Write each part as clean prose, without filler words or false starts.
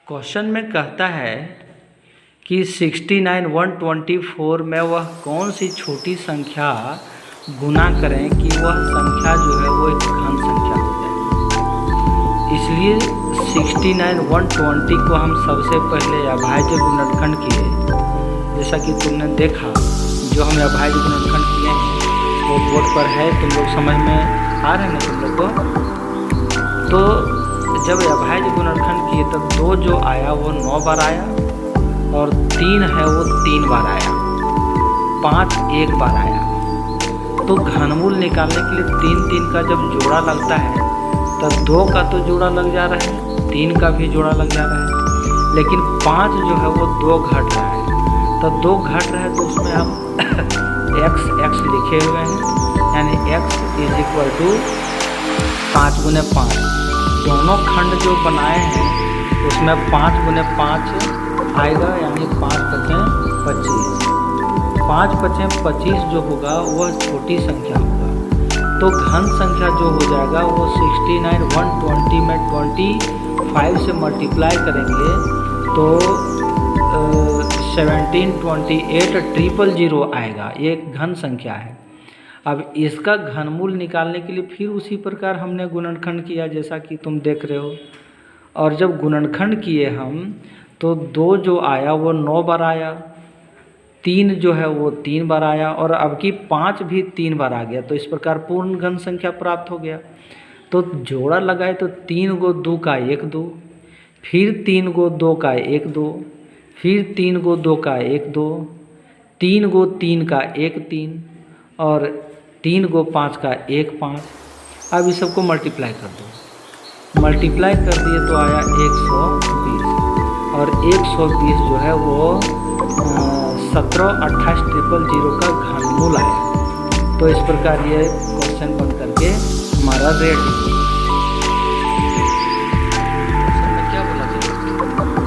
Question में कहता है कि 69 124 में वह कौन सी छोटी संख्या गुना करें कि वह संख्या जो है वो एक घन संख्या हो जाए। इसलिए 69 120 को हम सबसे पहले अभाज्य गुणनखंड किए। जैसा कि तुमने देखा, जो हम अभाज्य गुणनखंड किए हैं वो बोर्ड पर है, तुम लोग समझ में आ रहे हैं ना तुम लोग को। तो जब अभाज्य गुणनखंड किए तब 2 जो आया वो 9 बार आया और 3 है वो 3 बार आया, 5 1 बार आया। तो घनमूल निकालने के लिए 3 3 का जब जोड़ा लगता है तब 2 का तो जोड़ा लग जा रहा है, 3 का भी जोड़ा लग जा रहा है, लेकिन 5 जो है वो 2 घट रहा है। तो 2 घट रहा है तो उसमें हम x लिखे हुए हैं, यानी x = 5 × 5। दोनों खंड जो बनाए हैं उसमें 5 × 5 आएगा, यानी 5 × 5 = 25। 5 × 5 = 25 जो होगा वह छोटी संख्या होगा। तो घन संख्या जो हो जाएगा वो 69 120 में 25 से मल्टीप्लाई करेंगे तो 1728 000 आएगा। ये एक घन संख्या है। अब इसका घनमूल निकालने के लिए फिर उसी प्रकार हमने गुणनखंड किया, जैसा कि तुम देख रहे हो। और जब गुणनखंड किए हम तो 2 जो आया वो 9 बार आया, 3 जो है वो 3 बार आया, और अब की 5 भी 3 बार आ गया। तो इस प्रकार पूर्ण घन संख्या प्राप्त हो गया। तो जोड़ा लगाए तो 3 × 2 का 1 2, फिर 3 × 2 का 1 2, फिर 3 × 2 का 1 2, 3 × 3 का 1 3 और 3 × 5 का 1 5। अब इस सबको मल्टीप्लाई कर दो। मल्टीप्लाई कर दिए तो आया 120, और 120 जो है वो 17 28 000 का घनमूल आया। तो इस प्रकार ये क्वेश्चन बन करके हमारा रेडी। क्या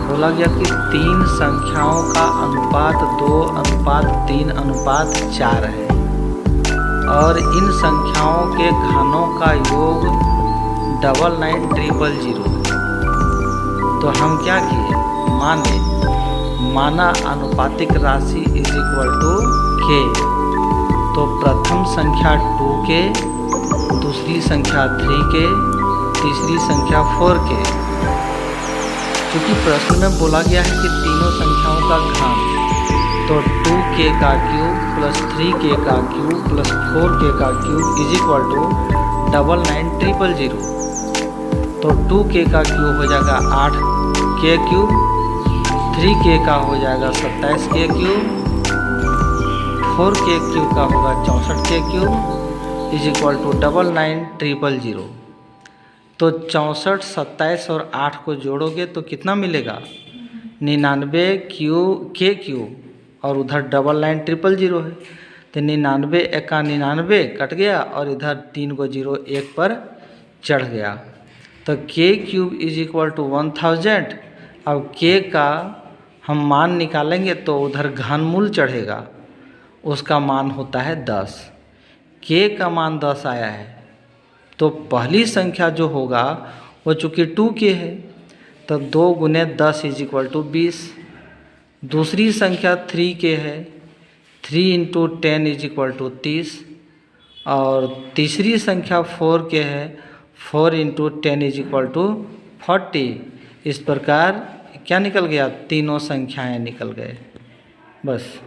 बोला गया कि 3 संख्याओं का अनुपात 2:3:4 है और इन संख्याओं के घनों का योग 99 000। तो हम क्या किए, माना अनुपातिक राशि = k। तो प्रथम संख्या 2k, दूसरी संख्या 3k, तीसरी संख्या 4k। क्योंकि प्रश्न में बोला गया है कि तीनों संख्याओं का घन, तो 2k का क्यूब प्लस 3k का क्यूब प्लस 4k का क्यूब = 99 000। तो 2k का क्यूब हो जाएगा 8k क्यूब, 3k का हो जाएगा 27k क्यूब, 4k क्यूब का होगा 64k क्यूब = 99 000। तो 64, 27 और 8 को जोड़ोगे तो कितना मिलेगा, 99 k क्यूब, और उधर 99 000 है। तो 99 × 99 कट गया और इधर 3 को 0 1 पर चढ़ गया। तो k क्यूब = 1000। अब k का हम मान निकालेंगे तो उधर घनमूल चढ़ेगा, उसका मान होता है 10। k का मान 10 आया है, तो पहली संख्या जो होगा वो चूँकि 2k है तो 2 × 10 = 20। दूसरी संख्या 3k है, 3 × 10 = 30। और तीसरी संख्या 4k है, 4 × 10 = 40। इस प्रकार क्या निकल गया, तीनों संख्याएं निकल गए। बस।